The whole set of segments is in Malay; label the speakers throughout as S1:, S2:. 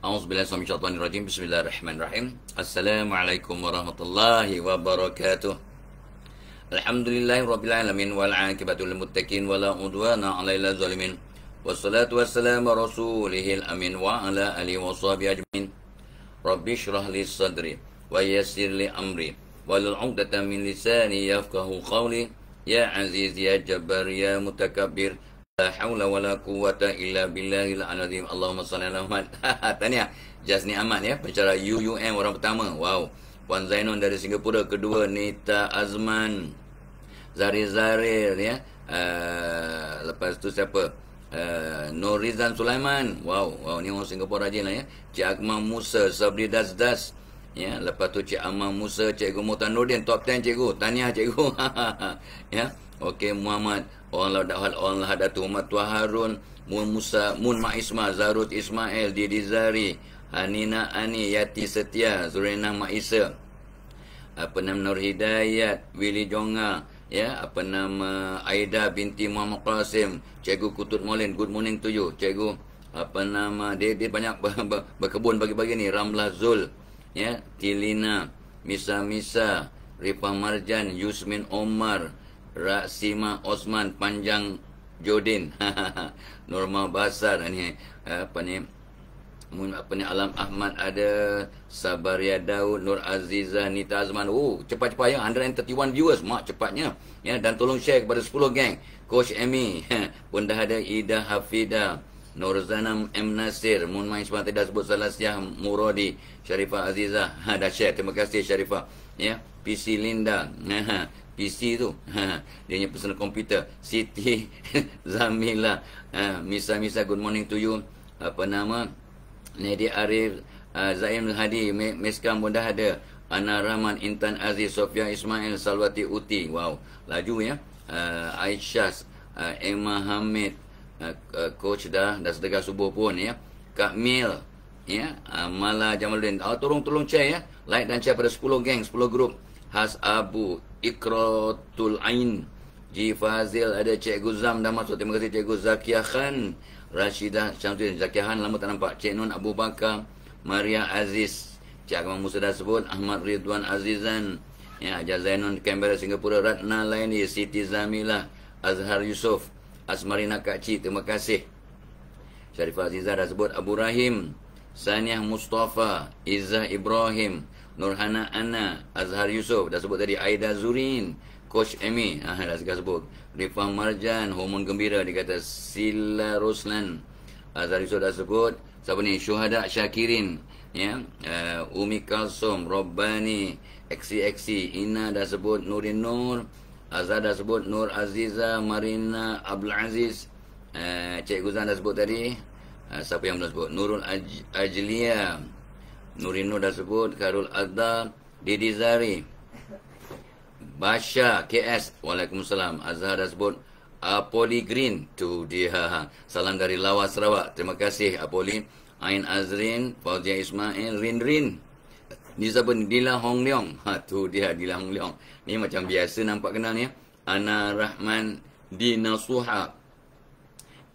S1: A'udzubillahi Bismillahirrahmanirrahim. Assalamualaikum warahmatullahi wabarakatuh. Alhamdulillahirabbil alamin wal 'aqibatu lil muttaqin wala udwana 'alal zalimin. Wassalatu wassalamu ala rasulihil amin wa ala alihi washabihi ajmain. Rabbi shrah li sadri wa yassir li amri wahlul 'uqdatam min lisani yafqahu qawli. Ya aziz ya jabbar ya mutakabbir. La haula wala quwwata illa billahil azim. Allahumma shalli ala Muhammad. Tahniah Jasni Ahmad ya, pencara UUM orang pertama. Wow. Puan Zainon dari Singapura, kedua Nita Azman, Zarir ya. Lepas tu siapa? Norizan Sulaiman. Wow, ni orang Singapura rajin lah ya. Cik Akmal Musa, Sabri Das. Ya, lepas tu Cik Amal Musa, Cikgu Mutan Nordin, top 10 cikgu. Tahniah cikgu. Ya. Okey, Muhammad, orang Lahadatu, Muhammad Tuah Harun, Mun Musa, Mun Ma'isma, Zarut Ismail, Didi Zari, Hanina Ani, Yati Setia, Zurina Ma'isa, apa nama Nur Hidayat, Willy Jonga, ya, apa nama Aida binti Muhammad Qasim, Cikgu Kutut Molin, good morning to you, Cikgu, apa nama, dia banyak berkebun bagi-bagi ni, Ramlah Zul, ya, Tilina, Misa, Rifah Marjan, Yusmin Omar, Raksima Osman, Panjang Jodin, Norma Basar ni, apa ni Alam Ahmad ada, Sabaria Daud, Nur Azizah, Nita Azman. Cepat-cepat ya, 131 viewers, mak cepatnya ya. Dan tolong share kepada 10 geng. Coach Amy pun dah ada, Ida Hafida, Nurzanam M Nasir, Mun Main Sempat tidak sebut salah, Syah Muradi, Syarifah Azizah dah share, terima kasih Syarifah ya. PC Linda, PC tu, dia punya personal komputer. Siti Zamila, Misa, good morning to you. Apa nama, Nedi Arif, Zaim Hadi, Meskam pun dah ada. Ana Rahman, Intan Aziz, Sofia Ismail, Salwati Uti. Wow, laju ya. Aisyah, Emma Hamid, Coach dah sedekah subuh pun ya. Kak Mil ya, Mala Jamaluddin. Tolong share ya. Like dan share pada 10 geng, 10 grup. Has Abu, Ikratul Ain, Ji Fazil, ada Cikgu Zam dah masuk. Terima kasih Cikgu Zakiah Khan, Rashidah Syamsuddin, Zakiah Khan lama tak nampak. Cik Nun Abu Bakar, Maria Aziz, Cik Akmal Musa dah sebut, Ahmad Ridwan Azizan, ya, Hajar Zainun Canberra Singapura, Ratna Laini, Siti Zamilah, Azhar Yusof, Asmarina Kak Cik, terima kasih. Syarifah Azizah dah sebut, Abu Rahim, Saniah Mustafa, Izzah Ibrahim, Nurhana Anna, Azhar Yusof dah sebut tadi, Aida Zurin, Coach Amy dah sebut, Rifah Marjan, Hormon Gembira dikata, Sila Roslan, Azhar Yusof dah sebut. Siapa ni? Syuhada Syakirin ya, Umi Kalsum, Robbani, XC, Ina dah sebut, Nurin Nur, Azhar dah sebut, Nur Aziza, Marina Abdul Aziz, Cik Guzan dah sebut tadi. Siapa yang belum sebut? Nurul Ajlia, Nurin Nur dah sebut, Karul Azhar, Didi Zari, Basha KS, Waalaikumsalam. Azhar dah sebut, Apoli Green, tu dia. Salam dari Lawas Sarawak, terima kasih Apoli. Ain Azrin, Fauzia Ismail, Rin. Ni siapa ni? Dila Hong Leong. Tu dia Dila Hong Leong. Ni macam biasa nampak kenal ni ya. Ana Rahman, Dina Suha,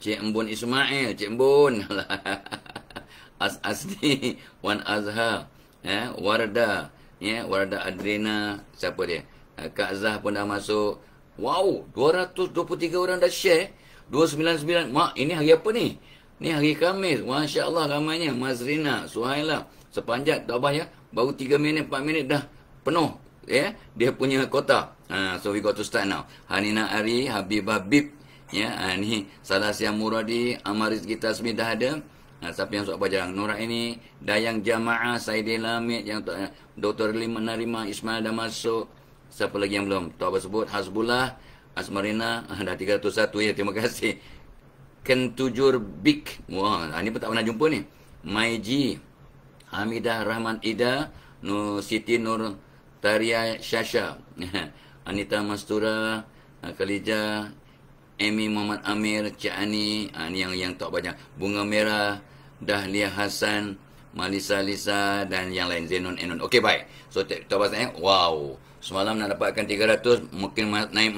S1: Cik Embun Ismail, Cik Embun. Asni, Wan Azhar, ya, Warda, ya, Warda Adrina, siapa dia? Kak Zah pun dah masuk. Wow, 223 orang dah share. 299. Mak, ini hari apa ni? Ni hari Khamis. Masya-Allah ramainya. Mazrina, Suhaila, sepanjat tak ya. Baru 3 minit, 4 minit dah penuh ya, dia punya kota. So we got to start now. Hanina Ari, Habibah Bib, ya, ni Salah Siam Muradi, Amaris Gita Smith dah ada. Siapa yang suka baca Nora ini, Dayang Jamaah, Saidil Lamid, yang Dr. Lima Narima Ismail dah masuk. Siapa lagi yang belum? Tak apa sebut. Hasbullah, Asmarina, dah 301 ya, terima kasih. Kentujur Bik, wah, ni pun tak pernah jumpa ni. Maiji, Hamidah Rahman Ida, Nur Siti Nur Taria Syasha, Anita Mastura, Khalija, Amy Muhammad Amir, Cik Ani, ni yang tak banyak. Bunga Merah, Dahlia Hasan, Malisa Lisa dan yang lain, Zenon Enon. Okey, baik. So tak pasal wow. Semalam nak dapatkan 300, mungkin naik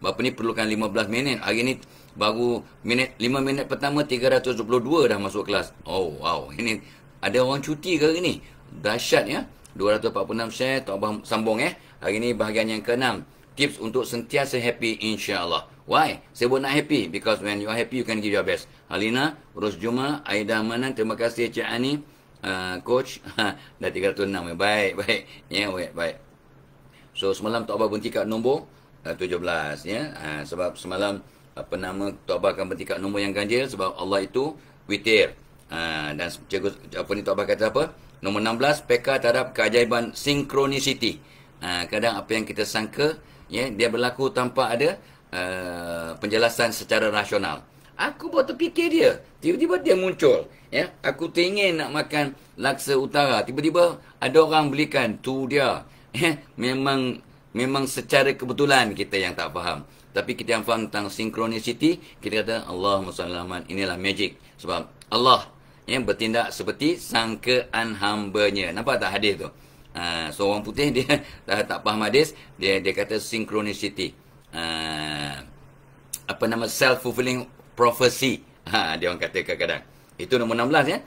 S1: berapa ni perlukan 15 minit. Hari ni Baru 5 minit pertama 322 dah masuk kelas. Oh wow, ini ada orang cuti ke hari ni? Dahsyat ya. 246 share, Tok Abah sambung Hari ni bahagian yang ke-6. Tips untuk sentiasa happy insya-Allah. Why? Saya buat nak happy because when you are happy you can give your best. Halina, Ros Juma, Aida Manan, terima kasih Cik Ani, coach. Dah 306. Baik. Ya, baik. So semalam Tok Abah berhenti kat nombor 17 ya. Sebab semalam Tok Abah akan berhenti kat nombor yang ganjil sebab Allah itu witir. Dan cikgu Tok Abah kata apa? Nombor 16, peka terhadap keajaiban synchronicity. Kadang apa yang kita sangka, ya, dia berlaku tanpa ada penjelasan secara rasional. Aku baru terfikir dia, tiba-tiba dia muncul. Ya, aku teringin nak makan laksa utara, tiba-tiba ada orang belikan, tu dia. Memang secara kebetulan kita yang tak faham. Tapi kita yang faham tentang synchronicity, kita kata Allahumma salli ala Muhammad, inilah magic. Sebab Allah yang bertindak seperti sangkaan hambanya. Nampak tak hadis tu? So orang putih dia tak faham hadis, dia kata synchronicity. Self-fulfilling prophecy. Dia orang kata kadang-kadang. Itu nombor 16 ya.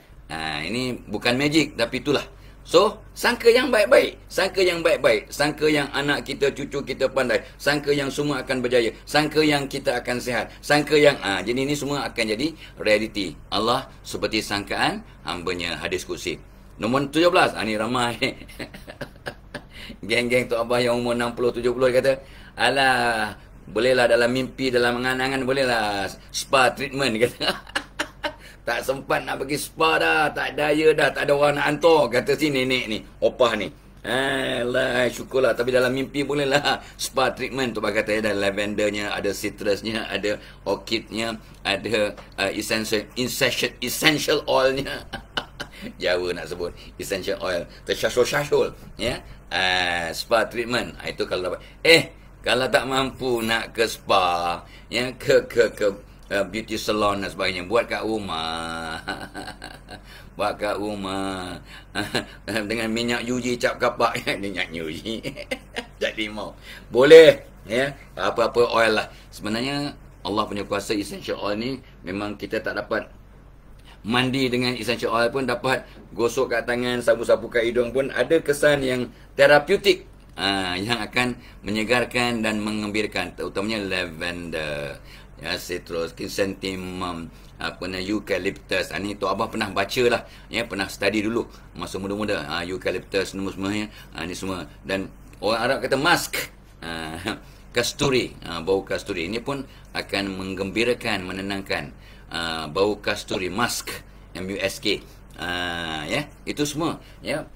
S1: Ini bukan magic tapi itulah. So, sangka yang baik-baik. Sangka yang anak kita, cucu kita pandai. Sangka yang semua akan berjaya. Sangka yang kita akan sihat. Sangka yang... jadi ini semua akan jadi reality. Allah seperti sangkaan hambanya. Hadis kursi. Nombor 17. Ini ramai. Geng-geng Tok Abah yang umur 60-70 kata, alah, bolehlah dalam mimpi, dalam angan-angan, bolehlah spa treatment. Kata. Tak sempat nak pergi spa dah, tak daya dah, tak ada orang nak hantar, kata si nenek ni, opah ni. Alah, syukurlah, tapi dalam mimpi bolehlah spa treatment. Tu kata ada lavendernya, ada citrusnya, ada orchidnya, ada essential oilnya. Jawa nak sebut essential oil, tersyasul-syasul ya. Spa treatment. Itu kalau dapat. Kalau tak mampu nak ke spa, ya, ke beauty salon dan sebagainya, buat kat rumah. Buat kat rumah. Dengan minyak yuji cap kapak. Minyak yuji. Jadi mau. Boleh. Ya. Apa-apa oil lah. Sebenarnya Allah punya kuasa essential oil ni memang kita tak dapat mandi dengan essential oil pun, dapat gosok kat tangan, sapu-sapu kat hidung pun ada kesan yang terapeutik. Yang akan menyegarkan dan mengembirakan, terutamanya lavender, ya, citrus, chrysanthemum, eucalyptus. Ni Tok Abah pernah baca lah, ya, pernah study dulu masa muda-muda. Eucalyptus semua ya. Ni semua. Dan orang Arab kata musk, kasturi, bau kasturi. Ini pun akan menggembirakan, menenangkan. Bau kasturi, musk, M-U-S-K. Ya, itu semua, ya.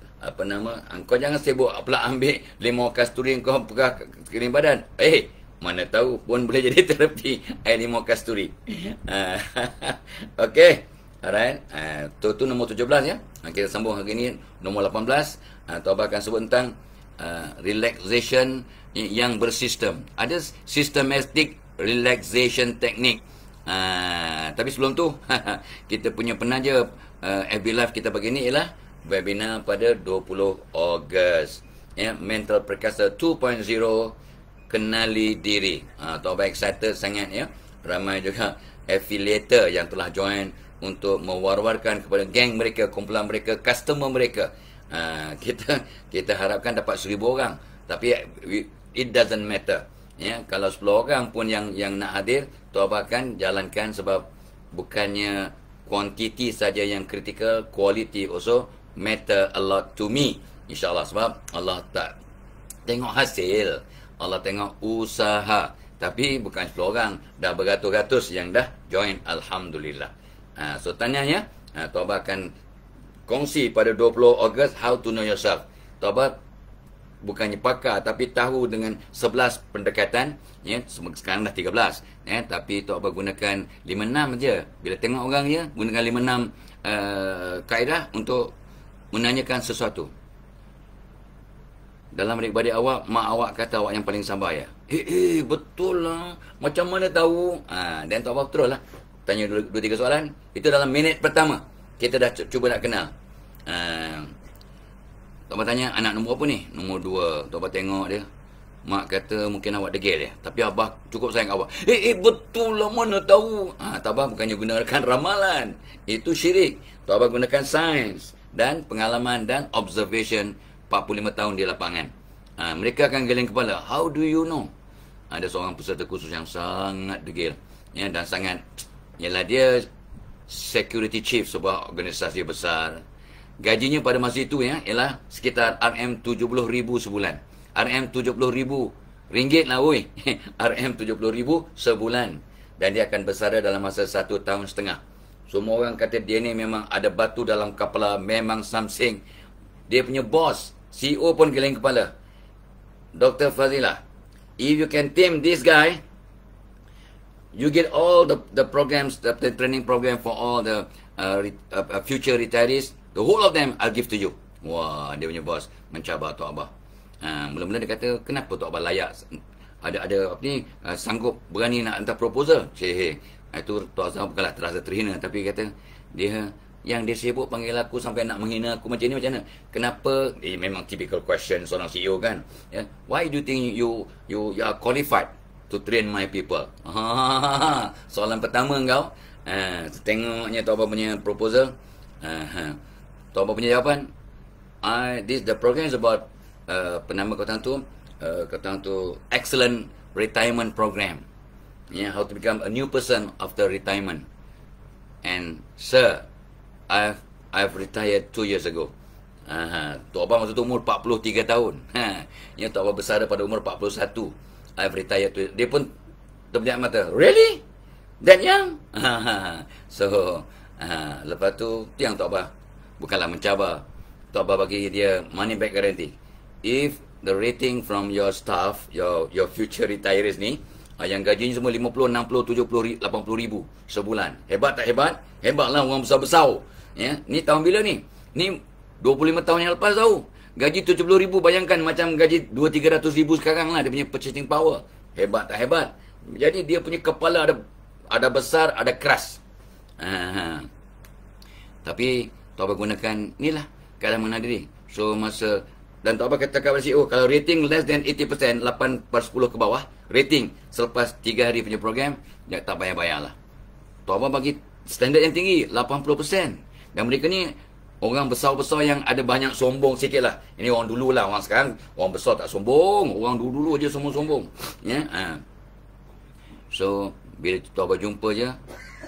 S1: Kau jangan sibuk pula ambil limau kasturi kau pegang kering badan. Mana tahu pun boleh jadi terapi air limau kasturi. Okey. Alright. Tu nombor 17 ya. Kita sambung hari ni nombor 18. Tok Abah akan sebut tentang relaxation yang bersistem. Ada systematic relaxation technique. Tapi sebelum tu kita punya penaja FB Live kita pagi ni ialah webinar pada 20 Ogos, ya, Mental Perkasa 2.0, kenali diri. Tok Abah excited sangat ya. Ramai juga affiliator yang telah join untuk mewar-warkan kepada geng mereka, kumpulan mereka, customer mereka. Kita harapkan dapat 1,000 orang. Tapi it doesn't matter. Ya, kalau 10 orang pun yang nak hadir, Tok Abah akan jalankan sebab bukannya kuantiti saja yang kritikal, quality also matter a lot to me. InsyaAllah, sebab Allah tak tengok hasil, Allah tengok usaha. Tapi bukan 10 orang, dah beratus-ratus yang dah join, Alhamdulillah. So tanyanya, Tok Abah akan kongsi pada 20 Ogos how to know yourself. Tok Abah bukannya pakar, tapi tahu dengan 11 pendekatan, ya, sekarang dah 13, ya, tapi Tok Abah gunakan 5-6 je. Bila tengok orang je, gunakan 5-6 kaedah untuk menanyakan sesuatu. Dalam adik-beradik awak, mak awak kata awak yang paling sabar ya. Betul lah. Macam mana tahu? Dan Tok Abah terus lah tanya 2-3 soalan. Itu dalam minit pertama. Kita dah cuba nak kenal. Tok Abah tanya, anak nombor apa ni? Nombor 2. Tok Abah tengok dia. Mak kata mungkin awak degil ya. Tapi Abah cukup sayang awak. Betul lah, mana tahu. Tok Abah bukannya gunakan ramalan. Itu syirik. Tok Abah gunakan sains dan pengalaman dan observation 45 tahun di lapangan. Mereka akan geleng kepala. How do you know? Ada seorang peserta kursus yang sangat degil. Ya, dan sangat, ialah dia security chief sebuah organisasi besar. Gajinya pada masa itu ya ialah sekitar RM70,000 sebulan. RM70,000 ringgit lah woi. RM70,000 sebulan. Dan dia akan bersara dalam masa 1 tahun setengah. Semua orang kata dia ni memang ada batu dalam kepala, memang something. Dia punya boss, CEO pun geleng kepala. Dr. Fazilah, if you can tame this guy, you get all the programs, the training program for all the future retirees. The whole of them I'll give to you. Wah, dia punya bos mencabar Tok Abah. Mula-mula dia kata, kenapa Tok Abah layak? Ada apa ni, sanggup berani nak hantar proposal? Itu Tok Abah bukanlah terasa terhina, tapi kata, yang dia sibuk panggil aku sampai nak menghina aku macam ni, macam mana? Kenapa? Memang typical question seorang CEO kan. Why do you think you are qualified to train my people? Soalan pertama kau. Tengoknya Tok Abah punya proposal. Tok Abah punya jawapan, the program is about penama kata tu excellent retirement program. How to become a new person after retirement. And sir, I've retired 2 years ago. Tok Abah masa tu umur 43 tahun. Tok Abah besar pada umur 41. I've retired. Dia pun terpejam mata. Really? That young? So, lepas tu yang Tok Abah bukanlah mencabar. Tok Abah bagi dia money back guarantee. If the rating from your staff, your future retirees ni, yang gajinya semua 50, 60, 70, 80 ribu sebulan. Hebat tak hebat? Hebatlah orang besar-besar. Ni tahun bila ni? Ni 25 tahun yang lepas tahu. Gaji 70 ribu, bayangkan macam gaji 200-300 ribu sekarang lah. Dia punya purchasing power. Hebat tak hebat? Jadi dia punya kepala ada besar, ada keras. Tapi Tok Abah gunakan ni lah keadaan menghadiri. So masa, dan Tok Abah kata kepada CEO, kalau rating less than 80%, 8/10 ke bawah, rating selepas 3 hari punya program, dia tak bayar-bayar lah. Tok Abah bagi standard yang tinggi, 80%. Dan mereka ni orang besar-besar yang ada banyak sombong sikit lah. Ini orang dulu lah, orang sekarang orang besar tak sombong. Orang dulu-dulu je semua sombong. So bila Tok Abah jumpa je,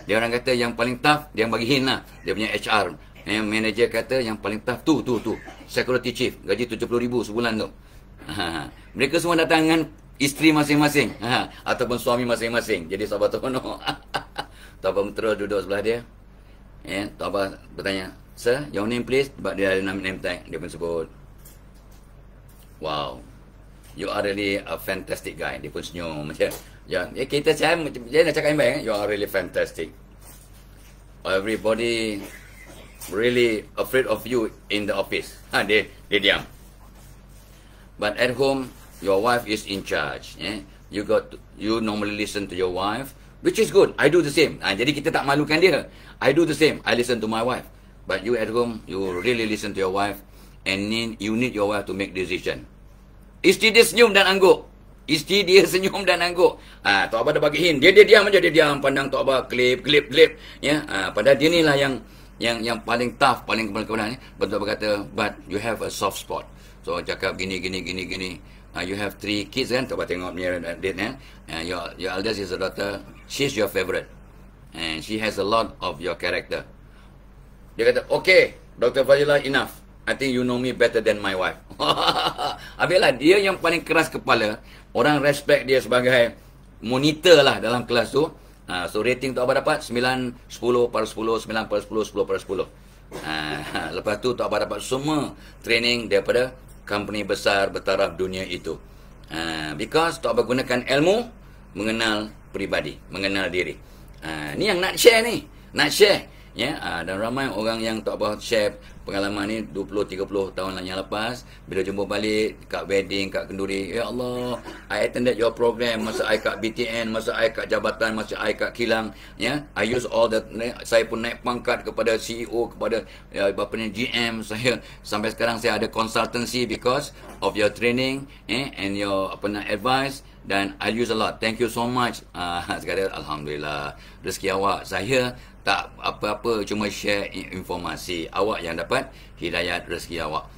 S1: dia orang kata yang paling tough, dia yang bagi hint lah. Dia punya HR, manager kata yang paling tough tu security chief, gaji 70,000 sebulan tu. Mereka semua datang dengan isteri masing-masing, ataupun suami masing-masing. Jadi sahabat Tok Abah terus duduk sebelah dia. Tok Abah bertanya, sir, your name please. Sebab dia ada name tag. Dia pun sebut, wow, you are really a fantastic guy. Dia pun senyum macam, kita dia nak cakap yang baik, you are really fantastic. Everybody really afraid of you in the office. Dia diam. But at home, your wife is in charge. You normally listen to your wife, which is good. I do the same. Jadi kita tak malukan dia. I do the same. I listen to my wife. But you at home, you really listen to your wife, and you need your wife to make decision. Isteri dia senyum dan angguk. Isteri dia senyum dan angguk. Tok Abah dah bagi hint. Dia diam aja, dia diam pandang Tok Abah, klip. Padahal dia ni lah yang paling tough, paling kepala. Betul Abah kata, but you have a soft spot. So cakap gini. You have 3 kids kan? Tok Abah tengok punya date. Your eldest is a daughter. She's your favorite. And she has a lot of your character. Dia kata, okay, Dr. Fazilah, enough. I think you know me better than my wife. Habislah, dia yang paling keras kepala. Orang respect dia sebagai monitor lah dalam kelas tu. So rating Tok Abah dapat 9, 10/10, 9/10, 10/10. Lepas tu Tok Abah dapat semua training daripada company besar bertaraf dunia itu. Because Tok Abah gunakan ilmu mengenal peribadi, mengenal diri. Ni yang nak share ni. Nak share. Ya, dan ramai orang yang tak apa share pengalaman ni 20-30 tahun yang lepas, bila jumpa balik kat wedding, kat kenduri, ya Allah, I attended your program masa I kat BTN, masa I kat jabatan, masa I kat kilang, ya. I use all the, saya pun naik pangkat kepada CEO, kepada apa ni GM, saya sampai sekarang saya ada consultancy because of your training and your advice, dan I use a lot. Thank you so much. Sekarang alhamdulillah rezeki awak, saya tak apa-apa, cuma share informasi. Awak yang dapat hidayat rezeki awak.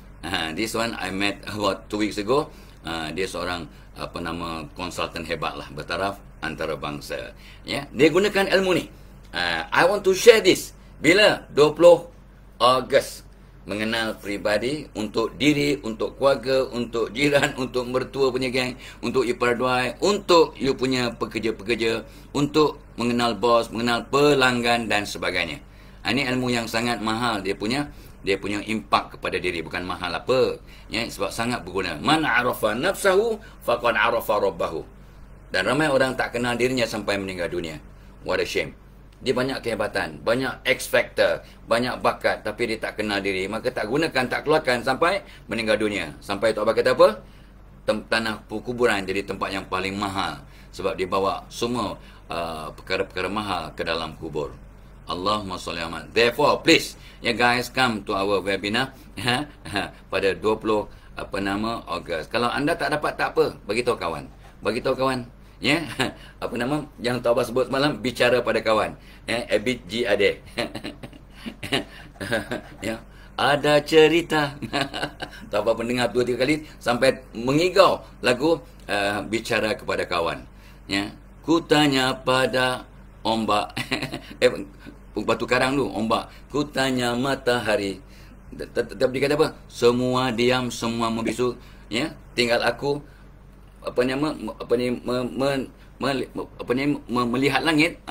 S1: This one I met about 2 weeks ago. Dia seorang konsultan hebat lah, bertaraf antarabangsa. Ya, dia gunakan ilmu ni. I want to share this. Bila 20 Ogos, mengenal peribadi untuk diri, untuk keluarga, untuk jiran, untuk mertua punya geng, untuk ipar duai, untuk you punya pekerja-pekerja, untuk mengenal bos, mengenal pelanggan dan sebagainya. Ini ilmu yang sangat mahal, dia punya impak kepada diri, bukan mahal apa. Ya, sebab sangat berguna. Man arafa nafsahu faqad arafa rabbahu. Dan ramai orang tak kenal dirinya sampai meninggal dunia. What a shame. Dia banyak kehebatan, banyak X factor, banyak bakat, tapi dia tak kenal diri. Maka tak gunakan, tak keluarkan sampai meninggal dunia. Sampai Tok Abah kata apa? Tanah kuburan jadi tempat yang paling mahal. Sebab dia bawa semua perkara-perkara mahal ke dalam kubur. Allahumma salli ala. Therefore, please, guys, come to our webinar pada 20 Ogos. Kalau anda tak dapat, tak apa, bagi tahu kawan. Bagi tahu kawan. Ya, yang Tok Abah sebut semalam, bicara pada kawan. Abid G Ade. Ya, ada cerita. Tok Abah pendengar 2-3 kali sampai mengigau lagu bicara kepada kawan. Ya, ku tanya pada ombak. Batu karang tu, ombak. Ku tanya matahari. Tapi dia kata apa? Semua diam, semua membisu. Ya, tinggal aku melihat langit.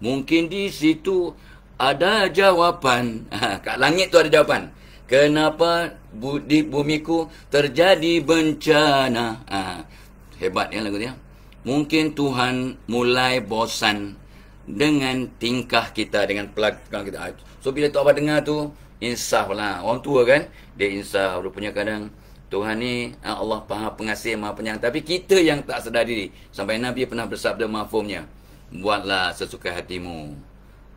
S1: Mungkin di situ ada jawapan. Kat langit tu ada jawapan. Kenapa di bumiku terjadi bencana? Hebat ya lagu dia. Mungkin Tuhan mulai bosan dengan tingkah kita, dengan pelakon kita. So bila Tok Abah dengar tu, insaf lah. Orang tua kan, dia insaf. Rupanya kadang Tuhan ni, Allah Maha Pengasih, Maha Penyayang. Tapi kita yang tak sedar diri. Sampai Nabi pernah bersabda mafhumnya, buatlah sesuka hatimu.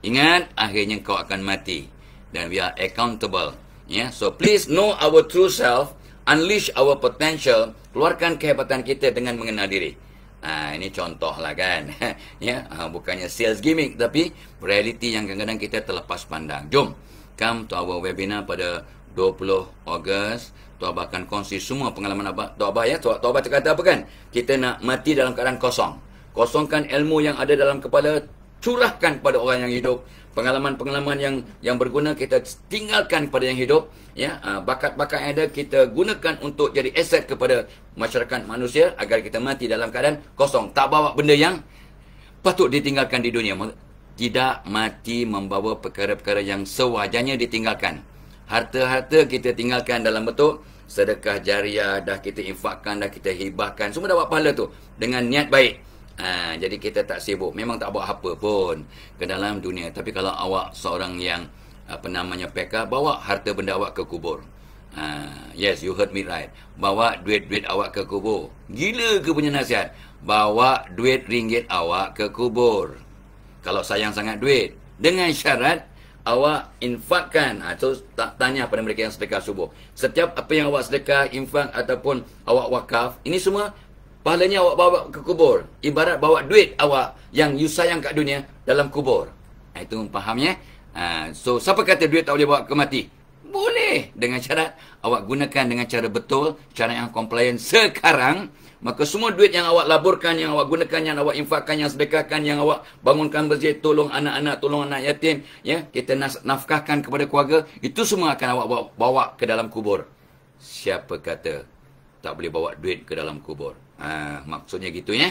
S1: Ingat, akhirnya kau akan mati. Dan we are accountable. Yeah? So please know our true self. Unleash our potential. Keluarkan kehebatan kita dengan mengenal diri. Ini contoh lah kan. Ya, bukannya sales gimmick, tapi reality yang kadang-kadang kita terlepas pandang. Jom, come to our webinar pada 20 Ogos. Tok Abah akan kongsi semua pengalaman Tok Abah ya. Tok Abah kata apa kan? Kita nak mati dalam keadaan kosong. Kosongkan ilmu yang ada dalam kepala, curahkan pada orang yang hidup. Pengalaman-pengalaman yang berguna kita tinggalkan pada yang hidup. Ya, bakat-bakat yang ada kita gunakan untuk jadi aset kepada masyarakat manusia agar kita mati dalam keadaan kosong. Tak bawa benda yang patut ditinggalkan di dunia. Tidak mati membawa perkara-perkara yang sewajarnya ditinggalkan. Harta-harta kita tinggalkan dalam bentuk sedekah jariah, dah kita infakkan, dah kita hibahkan, semua dapat pahala tu dengan niat baik. Jadi kita tak sibuk, memang tak buat apa pun ke dalam dunia. Tapi kalau awak seorang yang PK, bawa harta benda awak ke kubur. Yes, you heard me right. Bawa duit-duit awak ke kubur. Gila ke punya nasihat? Bawa duit ringgit awak ke kubur. Kalau sayang sangat duit, dengan syarat awak infakkan. So tanya pada mereka yang sedekah subuh, setiap apa yang awak sedekah, infak ataupun awak wakaf, ini semua pahalanya awak bawa ke kubur. Ibarat bawa duit awak yang you sayang kat dunia dalam kubur. Itu fahamnya. So siapa kata duit tak boleh bawa ke mati? Boleh, dengan syarat awak gunakan dengan cara betul, cara yang compliant sekarang. Maka semua duit yang awak laburkan, yang awak gunakan, yang awak infakkan, yang sedekahkan, yang awak bangunkan masjid, tolong anak-anak, tolong anak yatim, ya, kita nafkahkan kepada keluarga, itu semua akan awak bawa ke dalam kubur. Siapa kata tak boleh bawa duit ke dalam kubur? Maksudnya gitu ya.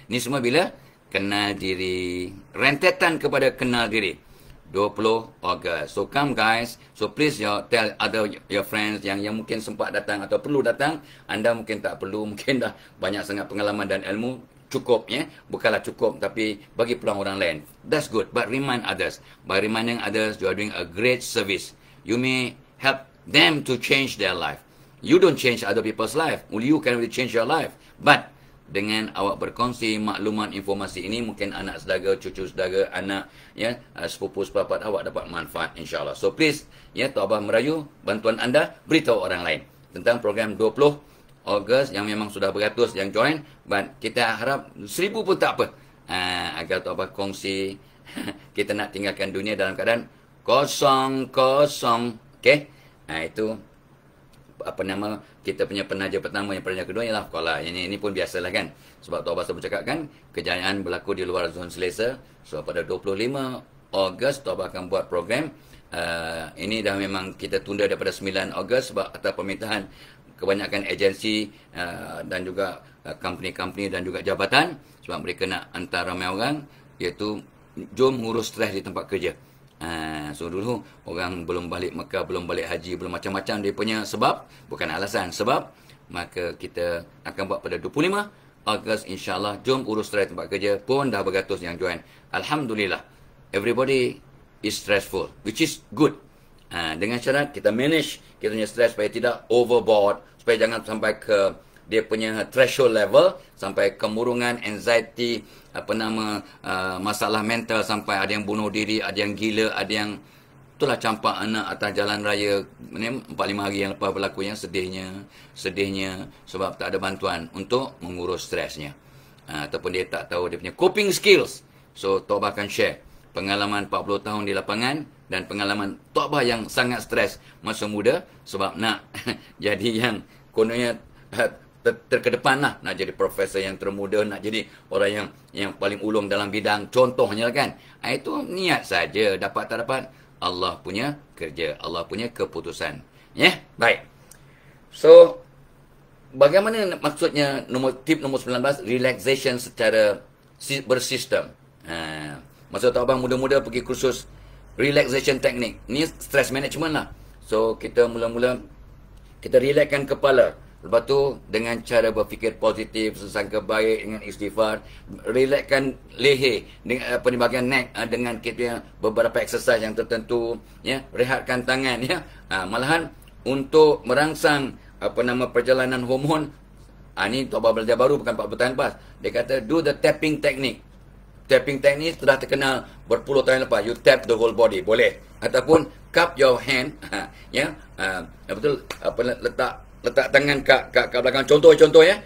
S1: Ini semua bila kenal diri, rentetan kepada kenal diri. 20 Ogos. So come guys. So please tell other your friends yang mungkin sempat datang atau perlu datang. Anda mungkin tak perlu, mungkin dah banyak sangat pengalaman dan ilmu. cukup, ya. Bukanlah cukup, tapi bagi peluang orang lain. That's good. But remind others. By reminding others, you are doing a great service. You may help them to change their life. You don't change other people's life. Only you can really change your life. But dengan awak berkongsi maklumat informasi ini, mungkin anak saudara, cucu saudara, anak, ya, sepupu sepapat awak dapat manfaat, insyaAllah. So please, ya, Tok Abah merayu bantuan anda, beritahu orang lain tentang program 20 Ogos yang memang sudah beratus yang join. But kita harap 1000 pun tak apa, agar Tok Abah kongsi. Kita nak tinggalkan dunia dalam keadaan kosong. Okay, itu apa nama kita punya penaja pertama. Yang penaja kedua ialah sekolah. Ini pun biasalah kan, sebab Tok Abah selalu bercakap kan, kejayaan berlaku di luar zon selesa. So pada 25 Ogos Tok Abah akan buat program. Ini dah memang kita tunda daripada 9 Ogos sebab atas permintaan kebanyakan agensi dan juga company-company dan juga jabatan, sebab mereka nak hantar ramai orang, iaitu jom ngurus stres di tempat kerja. So dulu orang belum balik Mekah, belum balik haji, belum macam-macam dia punya sebab, bukan alasan, sebab. Maka kita akan buat pada 25 Ogos insyaAllah. Jom urus stres tempat kerja. Pun dah beratus yang join. Alhamdulillah, everybody is stressful, which is good. Dengan syarat kita manage kita punya stres supaya tidak overboard, supaya jangan sampai ke dia punya threshold level, sampai kemurungan, anxiety, masalah mental, sampai ada yang bunuh diri, ada yang gila, ada yang itulah campak anak atas jalan raya 4-5 hari yang lepas berlakunya. Sedihnya sebab tak ada bantuan untuk mengurus stresnya, ataupun dia tak tahu dia punya coping skills. So Tok Abah akan share pengalaman 40 tahun di lapangan dan pengalaman Tok Abah yang sangat stres masa muda, sebab nak jadi yang kononnya terkedepan lah, nak jadi profesor yang termuda, nak jadi orang yang paling ulung dalam bidang contohnya kan. Itu niat saja, dapat tak dapat Allah punya kerja, Allah punya keputusan. Ya, baik. So bagaimana maksudnya tip nombor 19, relaxation secara bersistem. Masa Tok Abah muda-muda pergi kursus relaxation teknik. Ni stress management lah. So kita mula-mula kita relaxkan kepala. Lepas tu dengan cara berfikir positif, sesangka baik, dengan istighfar, relaxkan leher dengan bahagian neck dengan kita beberapa exercise yang tertentu, ya, rehatkan tangan, ya. Malahan untuk merangsang perjalanan hormon. Ni Tok Abah belajar baru, bukan 40 tahun lepas. Dia kata do the tapping technique. Tapping teknik sudah terkenal berpuluh tahun lepas. You tap the whole body, boleh. Ataupun cup your hand, ya, betul, letak tangan kat belakang. Contoh ya,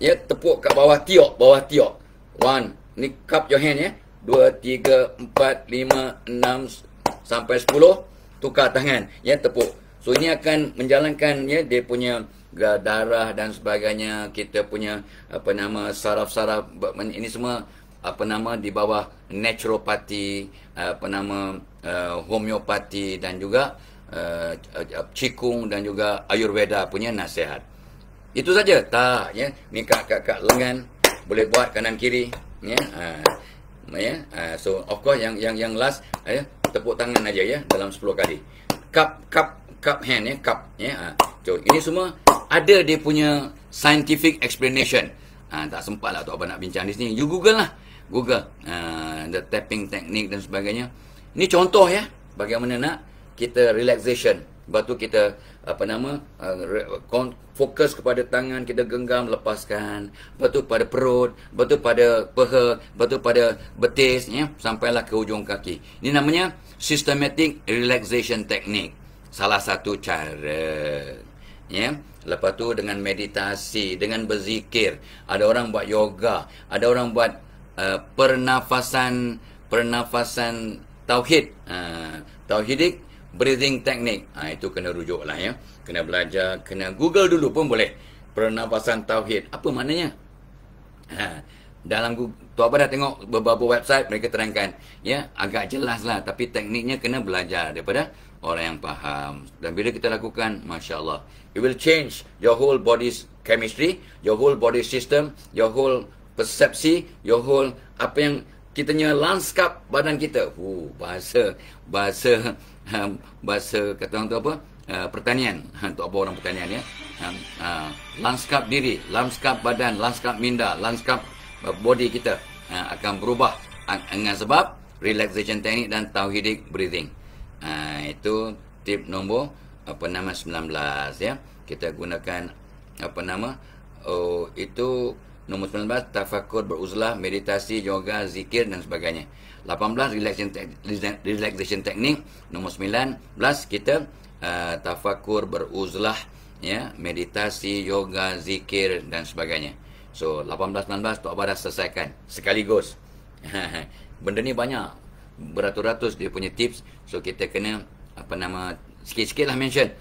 S1: ya, tepuk kat bawah tiok. 1, ni cup your hand, ya. 2, 3, 4, 5, 6 sampai 10, tukar tangan, ya, tepuk. So ini akan menjalankan, ya, dia punya darah dan sebagainya. Kita punya saraf-saraf, ini semua di bawah naturopati, homeopati dan juga Qigong dan juga Ayurveda punya nasihat. Itu saja. Tak, ya. Ni kat lengan boleh buat kanan kiri, ya. So of course yang last, ya, tepuk tangan aja, ya, dalam 10 kali. Cup hand, ya, cup, ya. So ini semua ada dia punya scientific explanation. Tak sempat lah Tok Abah nak bincang di sini. You Google lah. Google the tapping technique dan sebagainya. Ini contoh, ya, bagaimana nak kita relaxation. Lepas tu kita fokus kepada tangan, kita genggam, lepaskan. Lepas tu pada perut, lepas tu pada peha, lepas tu pada betis, ya, sampailah ke hujung kaki. Ini namanya systematic relaxation technique. Salah satu cara, ya. Lepas tu dengan meditasi, dengan berzikir. Ada orang buat yoga, ada orang buat pernafasan tauhid, tauhidik breathing technique. Itu kena rujuk lah, ya. Kena belajar, kena Google dulu pun boleh. Pernafasan tauhid, apa maknanya? Dalam Tok Abah dah tengok beberapa website, mereka terangkan, ya, agak jelas lah. Tapi tekniknya kena belajar daripada orang yang faham. Dan bila kita lakukan, Masya Allah, it will change your whole body's chemistry, your whole body system, your whole persepsi, your whole apa yang kitanya lanskap badan kita. Bahasa kata orang tu apa? Pertanian. Untuk apa orang pertanian, ya. Lanskap diri, lanskap badan, lanskap minda, lanskap body kita akan berubah dengan sebab relaxation technique dan tauhidic breathing. Itu tip nombor 19 ya. Kita gunakan itu nombor 19, tafakur, beruzlah, meditasi, yoga, zikir dan sebagainya. 18, relaxation technique. Nombor 19 kita tafakur, beruzlah, ya, meditasi, yoga, zikir dan sebagainya. So 18, 19 Tok Abah dah selesaikan sekaligus. Benda ni banyak, beratus-ratus dia punya tips. So kita kena sikit-sikit lah mention,